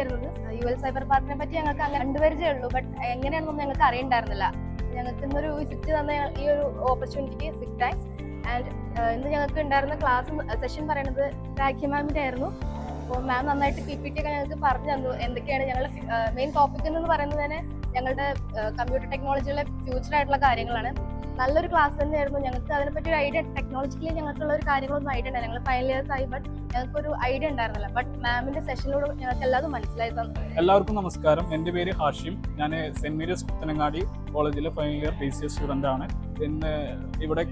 ചേരുന്നത്. UL cyber പാർക്കിനെ പറ്റി ഞങ്ങൾക്ക് അങ്ങനെ കണ്ടുപരിചയേ ഉള്ളൂ, ബട്ട് എങ്ങനെയാണെന്നൊന്നും ഞങ്ങൾക്ക് അറിയണ്ടായിരുന്നില്ല. ഞങ്ങൾക്ക് ഇന്നൊരു വിസിറ്റ് തന്ന ഈ ഒരു ഓപ്പർച്യൂണിറ്റിക്ക് ബിഗ് താങ്ക്സ്. ആൻഡ് ഇന്ന് ഞങ്ങൾക്ക് ഉണ്ടായിരുന്ന ക്ലാസ് സെഷൻ പറയുന്നത് രാഖി മാമിൻ്റെ ആയിരുന്നു. അപ്പോൾ മാം നന്നായിട്ട് PPT ഒക്കെ ഞങ്ങൾക്ക് പറഞ്ഞു തന്നു. എന്തൊക്കെയാണ് ഞങ്ങളുടെ മെയിൻ ടോപ്പിക് എന്ന് പറയുന്നത് തന്നെ ഞങ്ങളുടെ കമ്പ്യൂട്ടർ ടെക്നോളജിയിലെ ഫ്യൂച്ചർ ആയിട്ടുള്ള കാര്യങ്ങളാണ്. നല്ലൊരു ക്ലാസ് തന്നെയായിരുന്നു. ഞങ്ങൾക്ക് അതിനെപ്പറ്റി ഒരു ഐഡിയ, ടെക്നോളജിക്കലി ഞങ്ങൾക്കുള്ള ഒരു കാര്യങ്ങളൊന്നും ഐഡിയ ഉണ്ടായി. ഞങ്ങൾ ഫൈനൽ ഇയേഴ്സ് ആയി, ബട്ട് ഞങ്ങൾക്കൊരു ഐഡിയ ഉണ്ടായിരുന്നില്ല. ബട്ട് മാമിന്റെ സെഷനിലൂടെ ഞങ്ങൾക്ക് എല്ലാതും മനസ്സിലായി തന്നു. എല്ലാവർക്കും നമസ്കാരം. എൻ്റെ പേര് ഹാഷിം. ഞാൻ സെന്റ് മേരീസ് പുത്തനങ്ങാടി കോളേജിലെ ഫൈനൽ ഇയർ BCA സ്റ്റുഡൻ്റ് ആണ്. ഇന്ന് ഇവിടെ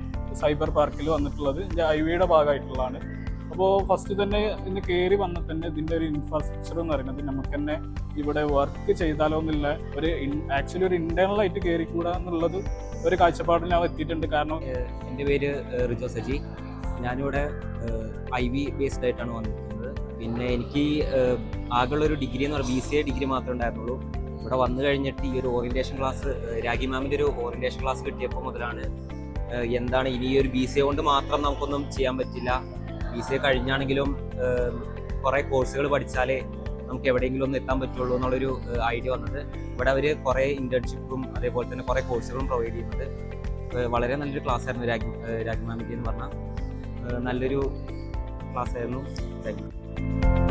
സൈബർ പാർക്കിൽ വന്നിട്ടുള്ളത് എൻ്റെ IVയുടെ ഭാഗമായിട്ടുള്ളതാണ്. അപ്പോൾ ഫസ്റ്റ് തന്നെ ഇന്ന് കയറി വന്നിട്ട് തന്നെ ഇതിൻ്റെ ഒരു ഇൻഫ്രാസ്ട്രക്ചർ എന്ന് പറയുന്നത് നമുക്ക് തന്നെ ഇവിടെ വർക്ക് ചെയ്താലോ എന്നുള്ള ഒരു ആക്ച്വലി ഒരു ഇന്റേണൽ ആയിട്ട് കയറിക്കൂടാ എന്നുള്ളത് ഒരു കാഴ്ചപ്പാടിൽ ഞാൻ എത്തിയിട്ടുണ്ട്. കാരണം എൻ്റെ പേര് റിജോ സജി. ഞാനിവിടെ IV ബേസ്ഡ് ആയിട്ടാണ് വന്നിരിക്കുന്നത്. പിന്നെ എനിക്ക് ആകെയുള്ളൊരു ഡിഗ്രി എന്ന് പറയുന്നത് BCA ഡിഗ്രി മാത്രമേ ഉണ്ടായിരുന്നുള്ളൂ. ഇവിടെ വന്നു കഴിഞ്ഞിട്ട് ഈ ഒരു ഓറിയൻറ്റേഷൻ ക്ലാസ്, രാഖി മാമിൻ്റെ ഒരു ഓറിയൻറ്റേഷൻ ക്ലാസ് കിട്ടിയപ്പോൾ മുതലാണ് എന്താണ് ഇനി ഈ ഒരു BCA കൊണ്ട് മാത്രം നമുക്കൊന്നും ചെയ്യാൻ പറ്റില്ല, BCA കഴിഞ്ഞാണെങ്കിലും കുറേ കോഴ്സുകൾ പഠിച്ചാലേ നമുക്ക് എവിടെയെങ്കിലും ഒന്ന് എത്താൻ പറ്റുള്ളൂ എന്നുള്ളൊരു ഐഡിയ വന്നത്. ഇവിടെ അവർ കുറേ ഇന്റേൺഷിപ്പും അതേപോലെ തന്നെ കുറേ കോഴ്സുകളും പ്രൊവൈഡ് ചെയ്യുന്നത്. വളരെ നല്ലൊരു ക്ലാസ് ആയിരുന്നു രാഖി മാമിൻ്റെ എന്ന് പറഞ്ഞാൽ. നല്ലൊരു ക്ലാസ് ആയിരുന്നു. Thank you.